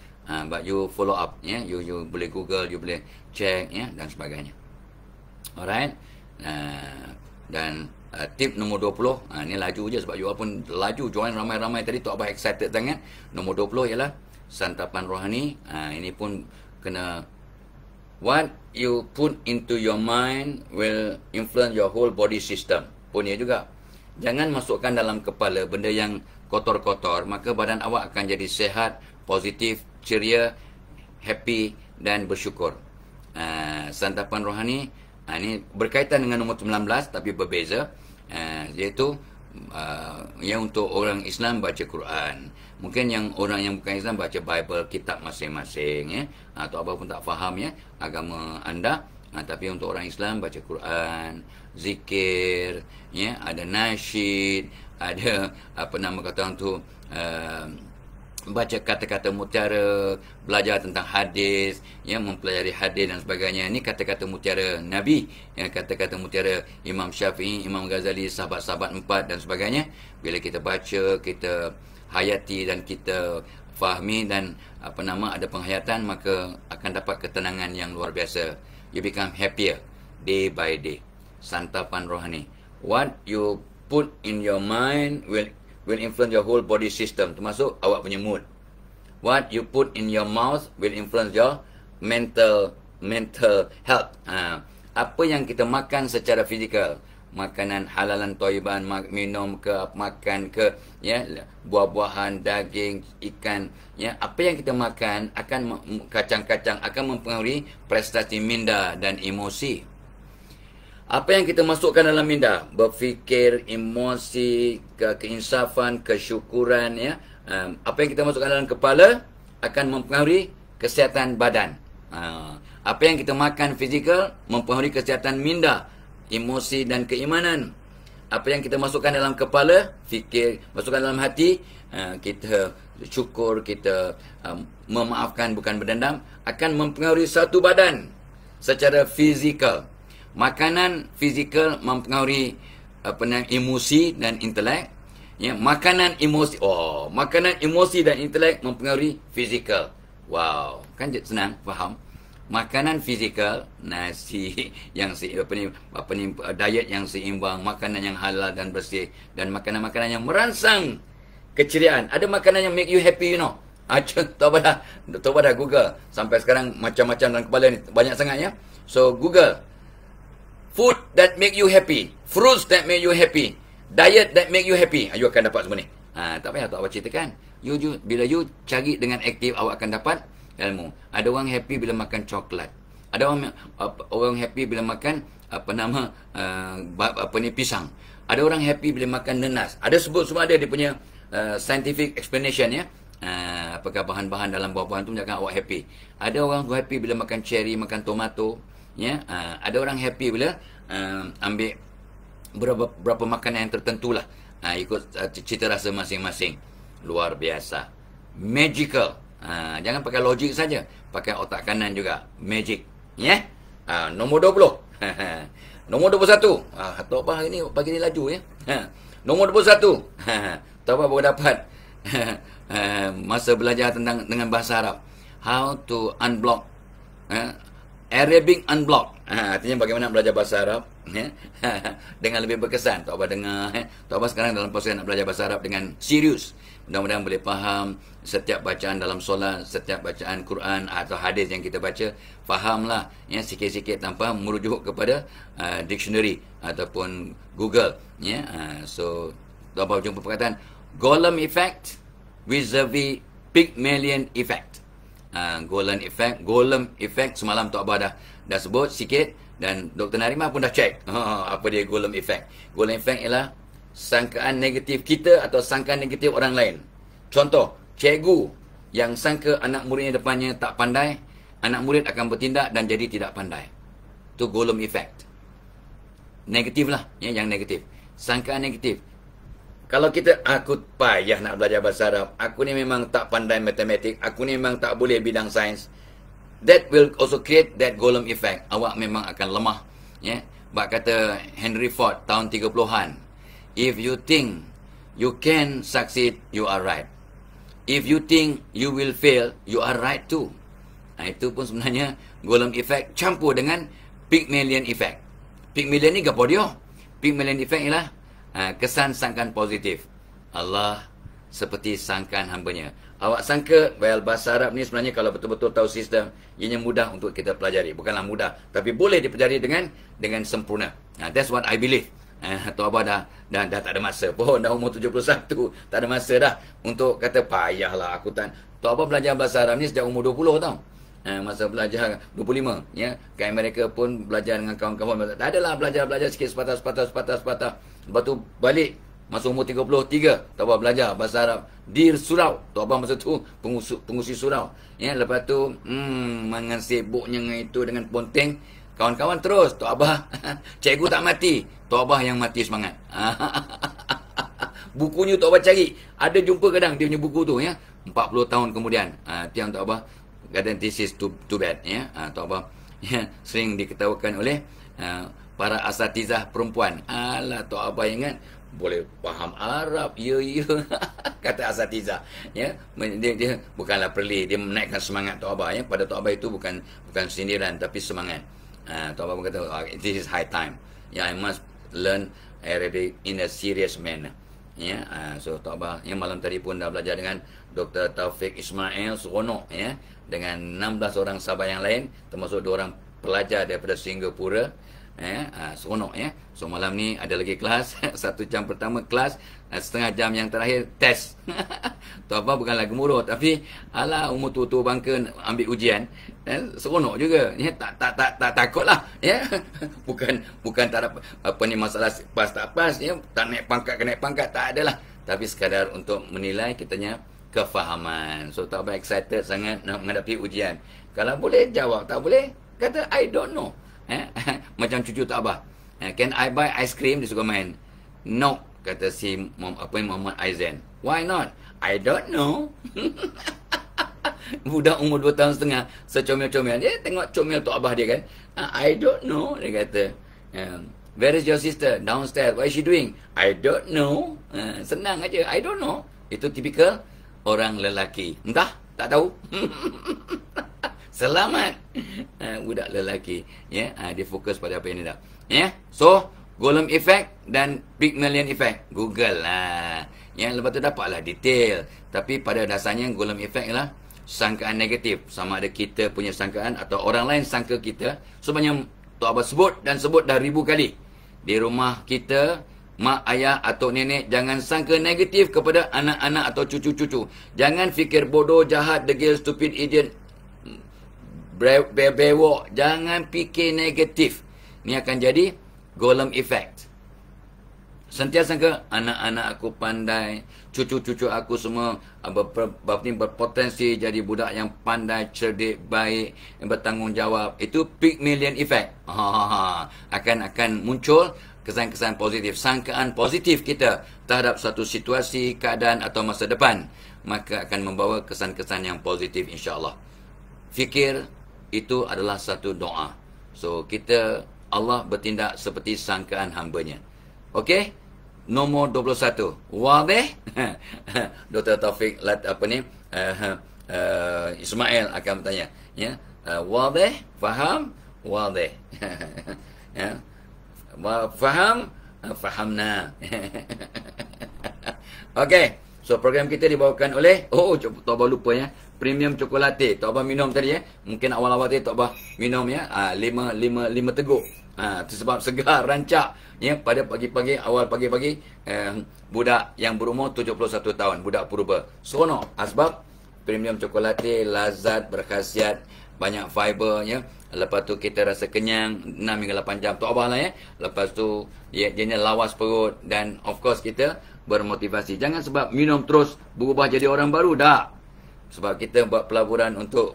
S1: but you follow up, ya. You boleh Google, you boleh check, ya, dan sebagainya. Alright. Dan tip nombor 20, ni laju je sebab you all pun laju join ramai-ramai tadi. Tok Abah excited sangat. Nombor 20 ialah santapan rohani. Ini pun kena, what you put into your mind will influence your whole body system. Pun ya juga. Jangan masukkan dalam kepala benda yang kotor-kotor, maka badan awak akan jadi sehat, positif, ceria, happy dan bersyukur. Santapan rohani, ini berkaitan dengan nombor 19 tapi berbeza, iaitu yang untuk orang Islam baca Quran. Mungkin yang orang yang bukan Islam baca Bible, kitab masing-masing, ya. Atau apa pun tak faham, ya, agama anda. Tapi untuk orang Islam baca Quran, zikir, ya, ada nasyid, ada baca kata-kata mutiara, belajar tentang hadis, ya, mempelajari hadis dan sebagainya. Ini kata-kata mutiara Nabi, ya, kata-kata mutiara Imam Syafi'i, Imam Ghazali, sahabat-sahabat 4 dan sebagainya. Bila kita baca, kita hayati dan kita fahami dan ada penghayatan, maka akan dapat ketenangan yang luar biasa. You become happier day by day. Santapan rohani. What you put in your mind will influence your whole body system, termasuk awak punya mood. What you put in your mouth will influence your mental health. Apa yang kita makan secara fizikal, makanan halalan thayyiban, minum ke, makan ke, ya, buah-buahan, daging, ikan, ya, apa yang kita makan akan kacang-kacang akan mempengaruhi prestasi minda dan emosi. Apa yang kita masukkan dalam minda, berfikir, emosi, keinsafan, kesyukuran, ya, apa yang kita masukkan dalam kepala akan mempengaruhi kesihatan badan. Apa yang kita makan fizikal mempengaruhi kesihatan minda, emosi dan keimanan. Apa yang kita masukkan dalam kepala, fikir, masukkan dalam hati, kita syukur, kita memaafkan bukan berdendam, akan mempengaruhi satu badan secara fizikal. Makanan fizikal mempengaruhi emosi dan intelek, ya. Makanan emosi dan intelek mempengaruhi fizikal. Wow, kan senang faham. Makanan fizikal, nasi yang diet yang seimbang, makanan yang halal dan bersih, dan makanan-makanan yang merangsang keceriaan. Ada makanan yang make you happy, you know. Tok Abah dah Google. Sampai sekarang macam-macam dalam kepala ni, banyak sangat, ya. So Google food that make you happy, fruits that make you happy, diet that make you happy. You akan dapat semua ni. Tak payah Tok Abah ceritakan. Bila you cari dengan aktif, awak akan dapat ilmu. Ada orang happy bila makan coklat. Ada orang happy bila makan pisang. Ada orang happy bila makan nenas. Ada sebut semua, ada dia punya scientific explanation, ya. Apakah bahan-bahan dalam buah-buahan tu menjadikan awak happy. Ada orang happy bila makan cherry, makan tomato, ya. Ada orang happy bila ambil berapa makanan yang tertentu lah, ikut cita rasa masing-masing. Luar biasa, magical. Jangan pakai logik saja, pakai otak kanan juga. Magic, ya. Nombor 20. Nombor 21. Tok Abah ini pagi ni laju, ya. Nombor 21. Tok Abah baru dapat masa belajar dengan bahasa Arab. How to unblock, Arabic unblock. Artinya bagaimana belajar bahasa Arab, ya, dengan lebih berkesan. Tok Abah dengar, Tok Abah sekarang dalam proses nak belajar bahasa Arab dengan serius. Mudah-mudahan boleh faham setiap bacaan dalam solat, setiap bacaan Quran atau hadis yang kita baca, fahamlah, ya, sikit-sikit tanpa merujuk kepada dictionary ataupun Google, ya. So Tok Abah jumpa perkataan Golem effect vis-a-vis Pygmalion effect. Golem effect semalam Tok Abah dah sebut sikit. Dan Dr. Narimah pun dah check apa dia Golem effect. Golem effect ialah sangkaan negatif kita atau sangkaan negatif orang lain. Contoh, cikgu yang sangka anak muridnya depannya tak pandai, anak murid akan bertindak dan jadi tidak pandai. Itu Golem effect. Negatif lah, ya, yang negatif. Sangkaan negatif. Kalau kita, aku payah nak belajar bahasa Arab, aku ni memang tak pandai matematik, aku ni memang tak boleh bidang sains, that will also create that Golem effect. Awak memang akan lemah. Ya. Bak kata Henry Ford tahun 30-an, if you think you can succeed, you are right. If you think you will fail, you are right too. Itu pun sebenarnya Golem effect campur dengan Pygmalion effect. Pygmalion ni apa dia? Pygmalion effect ialah kesan sangkaan positif. Allah seperti sangkaan hambanya. Awak sangka, well, bahasa Arab ni sebenarnya kalau betul-betul tahu sistem, ianya mudah untuk kita pelajari. Bukanlah mudah, tapi boleh dipelajari dengan sempurna. That's what I believe. Tok Abah dah tak ada masa pun, dah umur 71, tak ada masa dah untuk kata payahlah aku tak. Tok Abah belajar bahasa Arab ni sejak umur 20 tau. Masa belajar 25, ya, kat Amerika pun belajar dengan kawan-kawan. Tak adalah belajar sikit sepatah. Lepas tu balik masa umur 33, Tok Abah belajar bahasa Arab di surau. Tok Abah masa tu pengusi surau. Ya, lepas tu mangan sibuknya dengan itu dengan ponteng. Kawan-kawan terus Tok Abah cikgu tak mati, Tok Abah yang mati semangat. Bukunya Tok Abah cari, ada jumpa kadang dia punya buku tu, ya. 40 tahun kemudian. Tiang Tok Abah, kadang this is too bad, ya. Tok Abah ya, sering diketawakan oleh para asatizah perempuan. Alah, Tok Abah ingat boleh faham Arab, ya kata asatizah, ya. Dia bukanlah perli, dia menaikkan semangat Tok Abah, ya. Pada Tok Abah itu bukan sindiran tapi semangat. Tok Abah kata, this is high time, I must learn Arabic in a serious manner. Ya, so Tok Abah yang malam tadi pun dah belajar dengan Dr. Taufik Ismail seronok, ya, dengan 16 orang sahabat yang lain, termasuk 2 orang pelajar daripada Singapura. Seronok, ya. So malam ni ada lagi kelas. 1 jam pertama kelas, setengah jam yang terakhir test. Tok Abah bukanlah gemuruh, tapi alah, umur tua-tua bangka ambil ujian, seronok juga, ya. Tak takutlah, ya. bukan tak ada apa ni masalah pas tak pas, ya. Tak naik pangkat tak adalah, tapi sekadar untuk menilai kitanya kefahaman. So Tok Abah excited sangat nak menghadapi ujian. Kalau boleh jawab, tak boleh kata I don't know. Macam cucu Tok Abah, can I buy ice cream? Dia suka main. No, kata si Muhammad Aizan. Why not? I don't know. Budak umur 2 tahun setengah, secomel-comel. Dia tengok comel Tok Abah dia kan. I don't know, dia kata. Where is your sister? Downstairs. What is she doing? I don't know. Senang aja, I don't know. Itu tipikal orang lelaki. Entah, tak tahu. Selamat budak lelaki, ya. Dia fokus pada apa yang dia nak, ya. So Golem effect dan Pygmalion effect, Google lah, ya. Lepas tu dapatlah detail. Tapi pada dasarnya Golem effect ialah sangkaan negatif, sama ada kita punya sangkaan atau orang lain sangka kita. Sebenarnya Tok Abah sebut dah 1000 kali. Di rumah kita, mak, ayah atau nenek jangan sangka negatif kepada anak-anak atau cucu-cucu. Jangan fikir bodoh, jahat, degil, stupid, idiot, bewok. Jangan fikir negatif. Ini akan jadi Golem effect. Sentiasa sangka anak-anak aku pandai, cucu-cucu aku semua berpotensi jadi budak yang pandai, cerdik, baik, yang bertanggungjawab. Itu Pygmalion effect. Akan muncul kesan-kesan positif, sangkaan positif kita terhadap satu situasi, keadaan atau masa depan, maka akan membawa kesan-kesan yang positif, insya-Allah. Fikir itu adalah satu doa. So kita, Allah bertindak seperti sangkaan hambanya. Okey? Nombor 21. Wadih? Dr. Taufik Ismail akan bertanya, ya. Wadih? Faham? Wadih. Ya. Faham? Fahamna. Okey. So program kita dibawakan oleh Tok Abah lupa, ya. Premium Chocolate. Tok Abah minum tadi, ya. Mungkin awal-awal tadi Tok Abah minum, ya. 5 teguk. Itu sebab segar, rancak, ya. Pada pagi-pagi, awal pagi-pagi, budak yang berumur 71 tahun, budak purba. Seronok. Sebab Premium Chocolate lazat, berkhasiat, banyak fibernya. Lepas tu kita rasa kenyang 6 hingga 8 jam. Tok Abah lah ya. Lepas tu dia lawas perut dan of course kita bermotivasi. Jangan sebab minum terus berubah jadi orang baru, tak. Sebab kita buat pelaburan untuk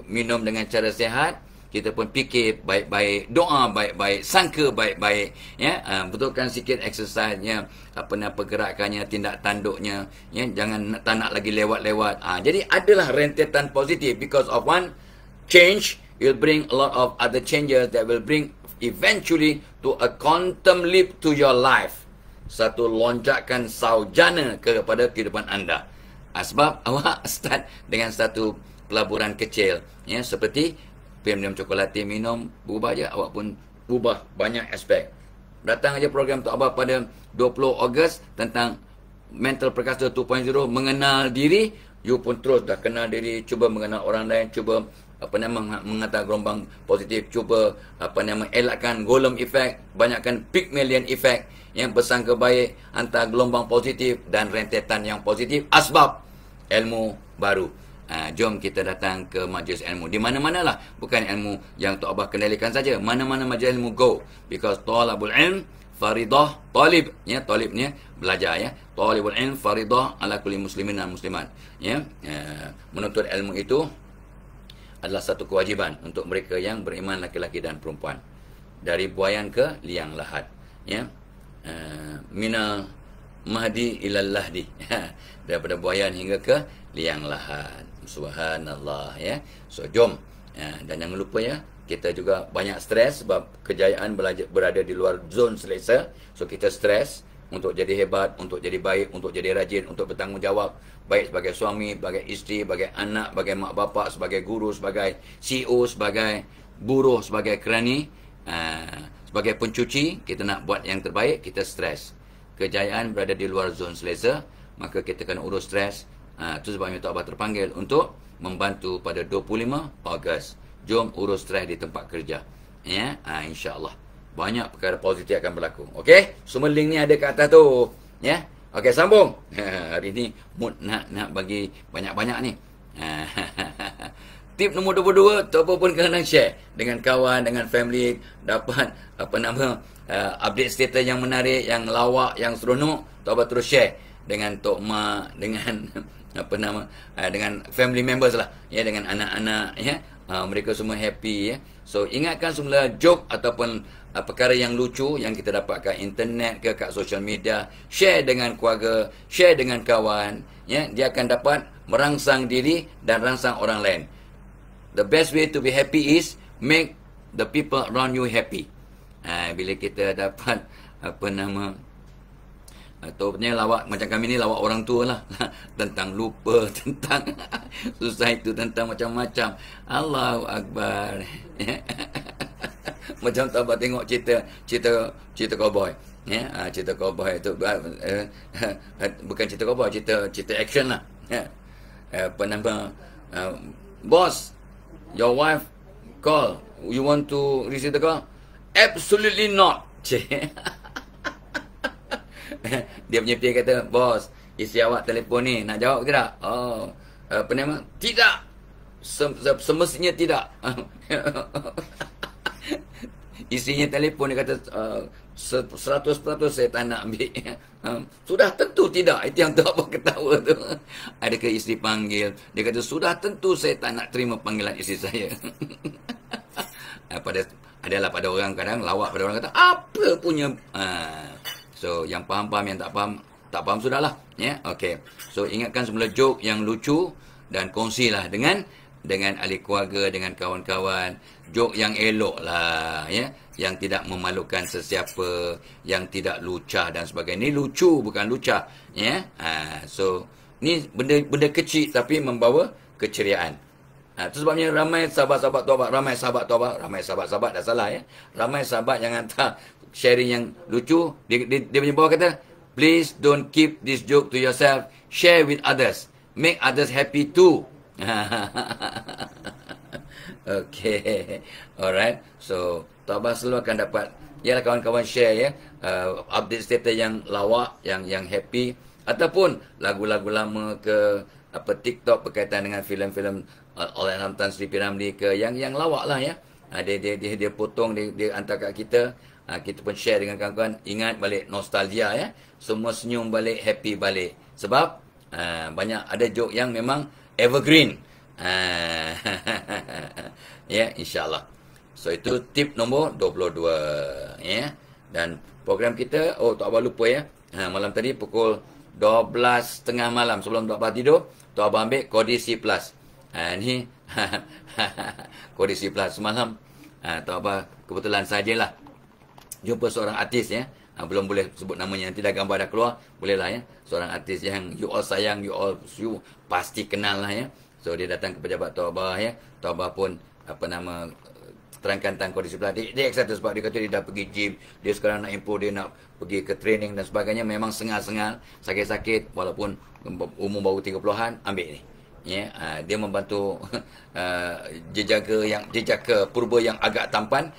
S1: minum dengan cara sihat, kita pun fikir baik-baik, doa baik-baik, sangka baik-baik, ya. Betulkan sikit exercise-nya, pergerakannya, tindak tanduknya, ya. Jangan tak nak lagi lewat-lewat. Jadi adalah rentetan positif. Because of one change, you'll bring a lot of other changes that will bring eventually to a quantum leap to your life. Satu lonjakan saujana kepada kehidupan anda. Sebab awak start dengan satu pelaburan kecil, ya, seperti minum coklat, minum, berubah je, awak pun ubah banyak aspek. Datang aja program Tok Abah pada 20 Ogos tentang Mental Perkasa 2.0, mengenal diri. You pun terus dah kenal diri, cuba mengenal orang lain, cuba menghantar gelombang positif, cuba elakkan golem efek, banyakkan Pygmalion efek, yang bersangka baik, hantar gelombang positif dan rentetan yang positif, asbab ilmu baru. Jom kita datang ke majlis ilmu di mana-manalah, bukan ilmu yang Tok Abah kendalikan saja, mana-mana majlis ilmu go, because talabul ilm faridah, talib, ya, talibnya belajar, ya, talibul ilm faridah ala kulli muslimin dan muslimat, ya. Menuntut ilmu itu adalah satu kewajiban untuk mereka yang beriman, laki-laki dan perempuan, dari buayan ke liang lahat, ya. Minal mahdi ilal lahdi, daripada buayan hingga ke liang lahat. Subhanallah, ya. So jom, dan jangan lupa, ya, kita juga banyak stres sebab kejayaan berada di luar zon selesa. So kita stres untuk jadi hebat, untuk jadi baik, untuk jadi rajin, untuk bertanggungjawab, baik sebagai suami, sebagai isteri, sebagai anak, sebagai mak bapak, sebagai guru, sebagai CEO, sebagai buruh, sebagai kerani, sebagai pencuci. Kita nak buat yang terbaik, kita stres. Kejayaan berada di luar zon selesa, maka kita kena urus stres. Itu sebabnya Tok Abah terpanggil untuk membantu pada 25 Ogos. Jom urus stres di tempat kerja, ya. InsyaAllah banyak perkara positif akan berlaku. Okey, semua link ni ada kat atas tu, ya. Okey, sambung. Hari ni mood nak bagi banyak-banyak ni. Tip nombor 22, Tok Abah pun kena share dengan kawan, dengan family, dapat update status yang menarik, yang lawak, yang seronok. Tok Abah terus share dengan Tok Mak, dengan dengan family members lah, ya, dengan anak-anak, ya. Mereka semua happy, ya. So ingatkan semula joke ataupun perkara yang lucu yang kita dapat kat internet ke kat social media, share dengan keluarga, share dengan kawan, ya. Dia akan dapat merangsang diri dan rangsang orang lain. The best way to be happy is make the people around you happy. Bila kita dapat ataunya lawak macam kami ni, lawak orang tua lah tentang lupa, tentang susah itu, tentang macam-macam. Allahu Akbar. Macam Tok Abah tengok cerita cowboy, ya. Cerita cowboy itu bukan cerita cowboy, cerita action lah, ya. Boss, your wife call, you want to receive the call? Absolutely not. Dia punya pihak kata, bos, isteri awak telefon ni, nak jawab ke tak? Tidak. Semestinya tidak. Isterinya telefon, dia kata, 100% saya tak nak ambil. Sudah tentu tidak. Itu yang Tok Abah ketawa tu. Adakah isteri panggil, dia kata, sudah tentu saya tak nak terima panggilan isteri saya. Adalah pada orang kadang lawak, pada orang kata, apa punya... So, yang faham-faham, yang tak faham sudahlah, ya. Okey. So, ingatkan semula joke yang lucu dan kongsilah dengan ahli keluarga, dengan kawan-kawan. Joke yang elok lah, ya. Yang tidak memalukan sesiapa, yang tidak lucah dan sebagainya. Ini lucu, bukan lucah, ya. So, ni benda kecil tapi membawa keceriaan. Itu sebabnya ramai sahabat-sahabat Tok Abah, ramai sahabat-sahabat dah salah, ya. Ramai sahabat yang hantar sharing yang lucu, dia punya bawah kata, please don't keep this joke to yourself, share with others, make others happy too. Okay, alright. So Tok Abah selalu akan dapat, ialah kawan-kawan share, ya, update status yang lawak, yang happy, ataupun lagu-lagu lama ke TikTok berkaitan dengan filem-filem oleh Tan Sri P. Ramlee ke yang lawak lah ya. Dia potong, dia hantar kat kita. Kita pun share dengan kawan-kawan. Ingat balik nostalgia ya. Semua senyum balik, happy balik. Sebab banyak ada joke yang memang evergreen. Ya, insyaAllah. So, itu tip nombor 22. Ya. Dan program kita, Tok Abah lupa ya. Malam tadi pukul 12.30 malam sebelum Tok Abah tidur, Tok Abah ambil kondisi plus. Ni kondisi plus semalam. Tok Abah kebetulan sajalah jumpa seorang artis ya. Belum boleh sebut namanya, nanti dah gambar dah keluar, bolehlah ya. Seorang artis yang you all sayang, you pasti kenal lah ya. So dia datang ke pejabat Tok Abah ya. Tok Abah pun terangkan tentang kondisi plus. Dia excited sebab dia kata dia dah pergi gym, dia sekarang nak improve, dia nak pergi ke training dan sebagainya. Memang sengal-sengal, sakit-sakit, walaupun umur baru 30-an, ambil ni. Ya, dia membantu jejaka purba yang agak tampan.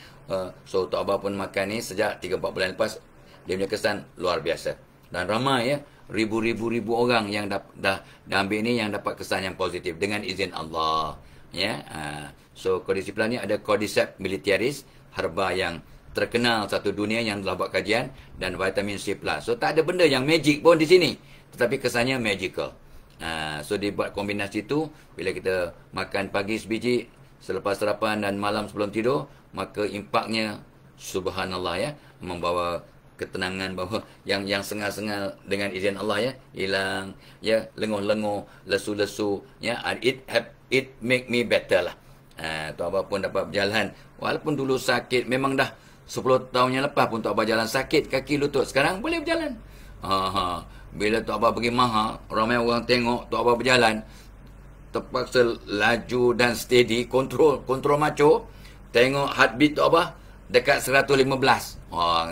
S1: So Tok Abah pun makan ni sejak 3-4 bulan lepas. Dia punya kesan luar biasa. Dan ramai ya, ribu-ribu orang yang dah ambil ni yang dapat kesan yang positif dengan izin Allah. Ya, so kondisi plan ni ada Cordyceps militaris, herba yang terkenal satu dunia yang telah buat kajian, dan vitamin C+. So tak ada benda yang magic pun di sini, tetapi kesannya magical. So dia buat kombinasi tu. Bila kita makan pagi sebiji, selepas sarapan dan malam sebelum tidur, maka impaknya subhanallah ya, membawa ketenangan, bahawa yang sengal-sengal dengan izin Allah ya hilang ya, lenguh-lenguh, lesu-lesu ya. It make me better lah. Tok Abah pun dapat berjalan walaupun dulu sakit. Memang dah 10 tahun yang lepas pun Tok Abah jalan sakit kaki lutut, sekarang boleh berjalan. Bila Tok Abah pergi Maha, ramai orang tengok Tok Abah berjalan, terpaksa laju dan steady, kontrol maco. Tengok heartbeat Tok Abah dekat 115.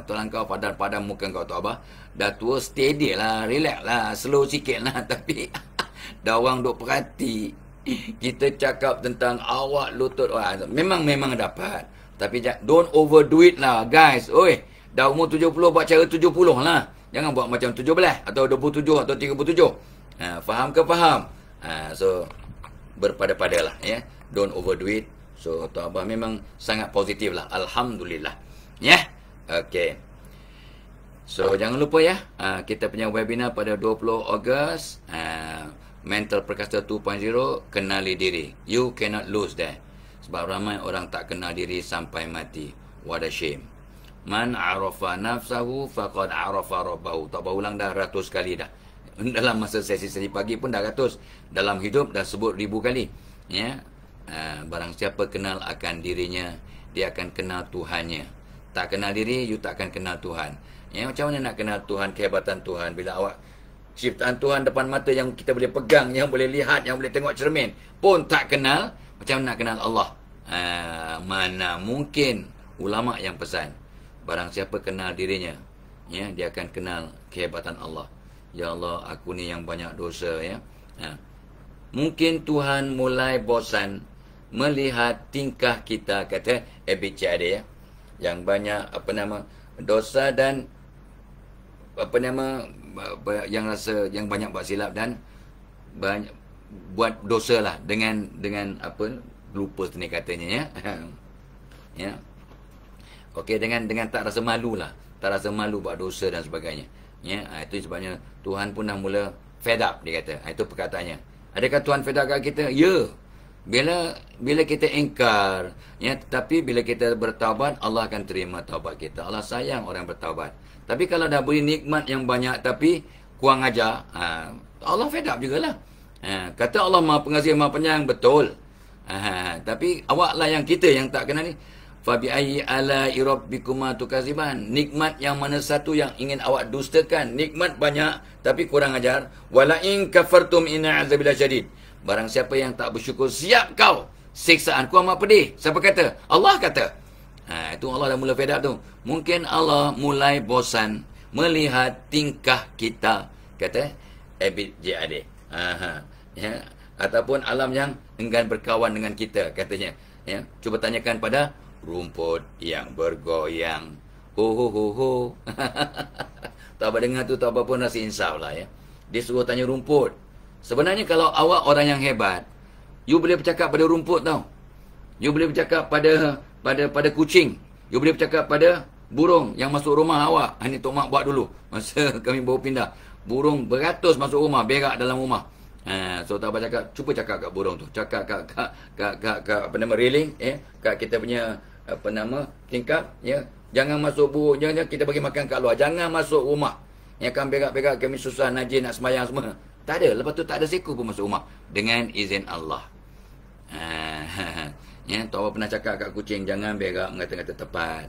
S1: Tulang kau padan muka kau Tok Abah. Dah tua, steady lah, relax lah, slow sikit lah. Tapi dah orang duk perhati. Kita cakap tentang awak lutut, memang dapat. Tapi don't overdo it lah guys. Oi, dah umur 70 buat cara 70 lah. Jangan buat macam 17 atau 27 atau 37. Faham ke faham? So berpada-pada lah ya. Don't overdo it. So Tok Abah memang sangat positif lah. Alhamdulillah. Ya. Okay. So jangan lupa ya. Kita punya webinar pada 20 Ogos. Mental Perkasa 2.0. Kenali diri. You cannot lose that. Sebab ramai orang tak kenal diri sampai mati. What a shame. Man arafa nafsahu faqad arafa rabbahu. Tok Abah ulang dah ratus kali dah. Dalam masa sesi-sesi pagi pun dah ratus. Dalam hidup dah sebut 1000 kali. Ya. Barang siapa kenal akan dirinya, dia akan kenal Tuhannya. Tak kenal diri, you tak akan kenal Tuhan. Ya, macam mana nak kenal Tuhan, kehebatan Tuhan, bila awak ciptaan Tuhan depan mata yang kita boleh pegang, yang boleh lihat, yang boleh tengok cermin pun tak kenal, macam mana nak kenal Allah? Mana mungkin. Ulama yang pesan, barang siapa kenal dirinya, ya, dia akan kenal kehebatan Allah. Ya Allah, aku ni yang banyak dosa ya. Mungkin Tuhan mulai bosan melihat tingkah kita, kata ABCD ya, yang banyak dosa dan yang rasa yang banyak buat silap dan banyak buat dosa lah dengan lupa ni katanya ya. Ya. Okey, dengan tak rasa malu lah, tak rasa malu buat dosa dan sebagainya. Ya, itu sebabnya Tuhan pun dah mula fed up, dia kata. Itu perkataannya. Adakah Tuhan fed up kat kita? Ya. Bila kita ingkar, ya, tetapi bila kita bertaubat, Allah akan terima taubat kita. Allah sayang orang bertaubat. Tapi kalau dah beri nikmat yang banyak tapi kurang ajar, Allah fed up jugalah. Kata Allah Maha Pengasih, Maha Penyayang, betul. Tapi awaklah yang kita yang tak kenal ni. Fa bi ayyi ala'i rabbikuma tukaziban. Nikmat yang mana satu yang ingin awak dustakan? Nikmat banyak tapi kurang ajar. Wala in kafartum inna azabil syadid. Barang siapa yang tak bersyukur, siap kau siksaanku amat pedih. Siapa kata? Allah kata. Itu Allah dah mula fed up tu. Mungkin Allah mulai bosan melihat tingkah kita, kata Abid J.A.D. Ya. Ataupun alam yang enggan berkawan dengan kita, katanya. Ya. Cuba tanyakan pada rumput yang bergoyang. Ho. Tak apa dengar tu, tak apa pun rasa insaf lah ya. Dia suruh tanya rumput. Sebenarnya kalau awak orang yang hebat, You boleh bercakap pada rumput tau. You boleh bercakap pada kucing. You boleh bercakap pada burung yang masuk rumah awak. Ini Tok Mak buat dulu masa kami baru pindah. Burung beratus masuk rumah, berak dalam rumah. So Tok Abah cakap, cuba cakap kat burung tu. Cakap kat apa nama railing, kat kita punya apa nama tingkap, ya. Jangan masuk burung, jangan kita bagi makan kat luar. Jangan masuk rumah. Yang akan berak-berak kami susah najis nak sembahyang semua. Tak ada, lepas tu tak ada seekor pun masuk rumah dengan izin Allah. Ya, Tok Abah pernah cakap kat kucing, jangan berak mengata-ngata tepat.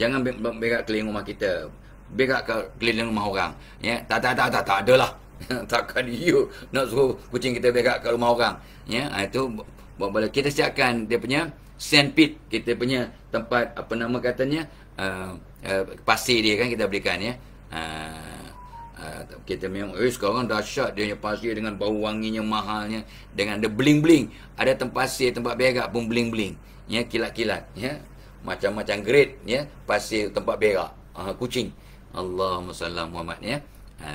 S1: Jangan berak keliling rumah kita. Berak keliling rumah orang. Ya, tak adalah. Takkan you nak suruh kucing kita berak kat rumah orang. Ya, itu boleh kita siapkan dia punya sandpit, kita punya tempat apa nama katanya pasir dia kan kita berikan ya. Kita memang sekarang dahsyat dia punya pasir dengan bau wanginya mahalnya, dengan ada bling-bling. Ada tempat pasir, tempat berak pun bling-bling. Ya, kilat-kilat ya. Macam-macam grade ya, pasir tempat berak kucing. Allahumma salli Muhammad ya.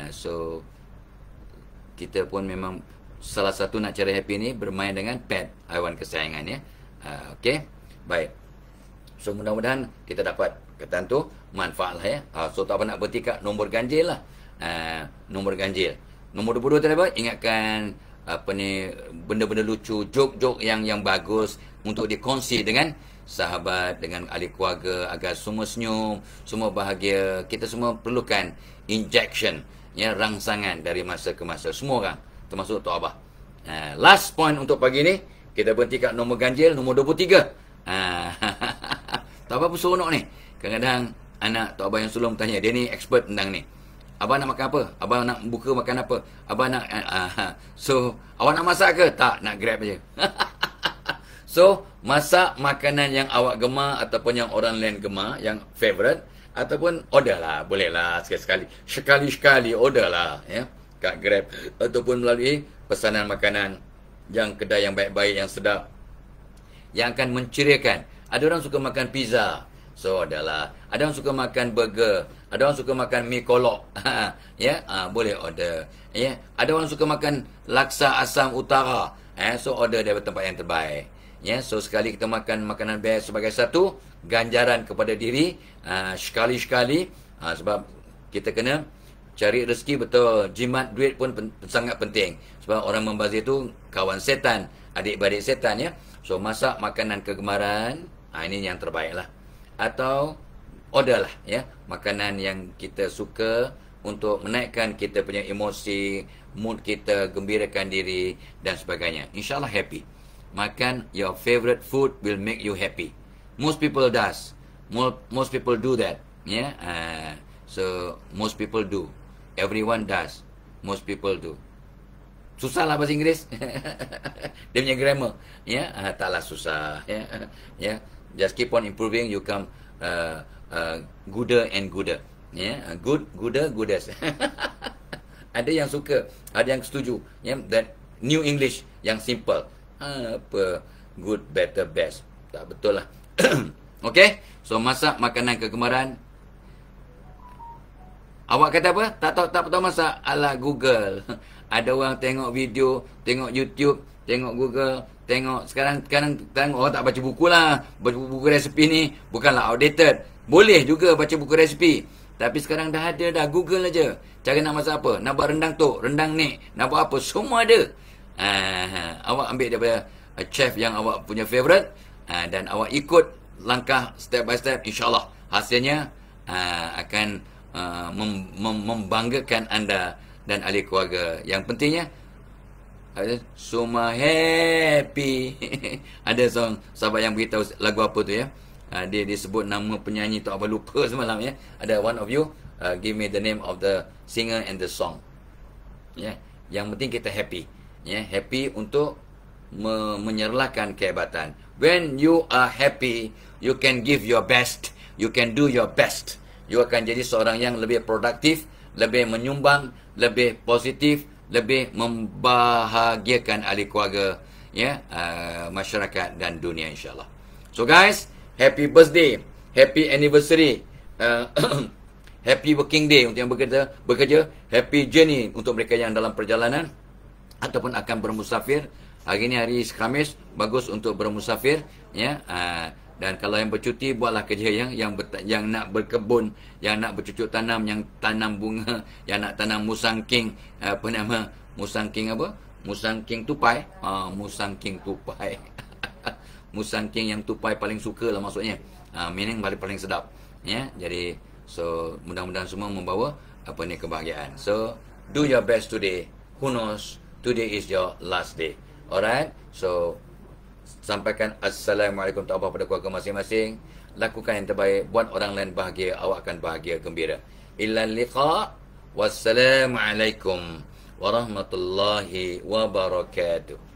S1: So kita pun memang salah satu nak cara happy ni bermain dengan pet, haiwan kesayangan ya. Okey. Baik. So mudah-mudahan kita dapat kata tu manfaat lah ya. So tak apa nak berhenti kat nombor ganjil lah. Nombor ganjil. Nombor 22 tadi apa? Ingatkan apa ni benda-benda lucu, joke-joke yang bagus untuk dikongsi dengan sahabat, dengan ahli keluarga agar semua senyum, semua bahagia. Kita semua perlukan injection ya, rangsangan dari masa ke masa, semua orang termasuk Tok Abah. Last point untuk pagi ni, kita berhenti kat nombor ganjil, nombor 23. Tok Abah pun seronok ni. Kadang-kadang anak Tok Abah yang sebelum tanya, dia ni expert tentang ni. Abah nak makan apa? Abah nak buka makan apa? Abah nak so awak nak masak ke? Tak, nak grab je. So masak makanan yang awak gemar ataupun yang orang lain gemar, yang favorite, ataupun order lah, boleh lah sekali-sekali order lah ya, kat Grab ataupun melalui pesanan makanan yang kedai yang baik-baik, yang sedap, yang akan menceriakan. Ada orang suka makan pizza, so order lah. Ada orang suka makan burger, ada orang suka makan mie kolok ya, boleh order ya. Ada orang suka makan laksa asam utara, so order dari tempat yang terbaik ya. So sekali kita makan makanan best sebagai satu ganjaran kepada diri, sekali-sekali, sebab kita kena cari rezeki betul. Jimat duit pun sangat penting, sebab orang membazir tu kawan setan, adik-beradik setan ya. So masak makanan kegemaran, ini yang terbaik lah. Atau order lah ya, makanan yang kita suka untuk menaikkan kita punya emosi, mood kita, gembirakan diri dan sebagainya. InsyaAllah happy. Makan your favorite food will make you happy. Most people does. Most people do that. Yeah. So most people do. Everyone does. Most people do. Susah lah bahasa Inggeris. Dia punya grammar. Ya. Taklah susah. Ya. Yeah. Just keep on improving. You come gooder and gooder. Ya. Gooder, goodest. Ada yang suka, ada yang setuju. Ya. That new English yang simple. Apa good, better, best. Tak betul lah. Okay. So masak makanan kegemaran. Awak kata apa? Tak tahu masak ala Google. Ada orang tengok video, tengok YouTube, tengok Google, tengok sekarang orang tak baca buku lah. Baca buku resipi ni bukanlah outdated. Boleh juga baca buku resipi. Tapi sekarang dah ada dah, Google aja. Cara nak masak apa? Nak buat rendang tok, rendang ni, nak buat apa? Semua ada. Awak ambil daripada chef yang awak punya favorite, dan awak ikut langkah step by step, insyaAllah hasilnya akan membanggakan anda dan ahli keluarga. Yang pentingnya semua happy. Ada seorang sahabat yang beritahu lagu apa tu ya, dia disebut nama penyanyi, tak apa, lupa semalam ya. Ada one of you give me the name of the singer and the song ya. Yang penting kita happy ya, happy untuk menyerlahkan kehebatan. When you are happy, you can give your best, you can do your best. You akan jadi seorang yang lebih produktif, lebih menyumbang, lebih positif, lebih membahagiakan ahli keluarga ya, masyarakat dan dunia insyaAllah. So guys, happy birthday, happy anniversary, happy working day untuk yang bekerja, happy journey untuk mereka yang dalam perjalanan ataupun akan bermusafir. Hari ni hari Khamis, bagus untuk bermusafir, ya. Dan kalau yang bercuti, buatlah kerja yang nak berkebun, yang nak bercucuk tanam, yang tanam bunga, yang nak tanam musangking, musangking apa? Musangking tupai. Musangking tupai. Musangking yang tupai paling suka lah maksudnya. Meaning paling sedap. Ya, jadi so mudah-mudahan semua membawa kebahagiaan. So do your best today. Who knows? Today is your last day. Alright? So sampaikan Assalamualaikum pada keluarga masing-masing. Lakukan yang terbaik. Buat orang lain bahagia. Awak akan bahagia, gembira. Illa liqa. Wassalamualaikum warahmatullahi wabarakatuh.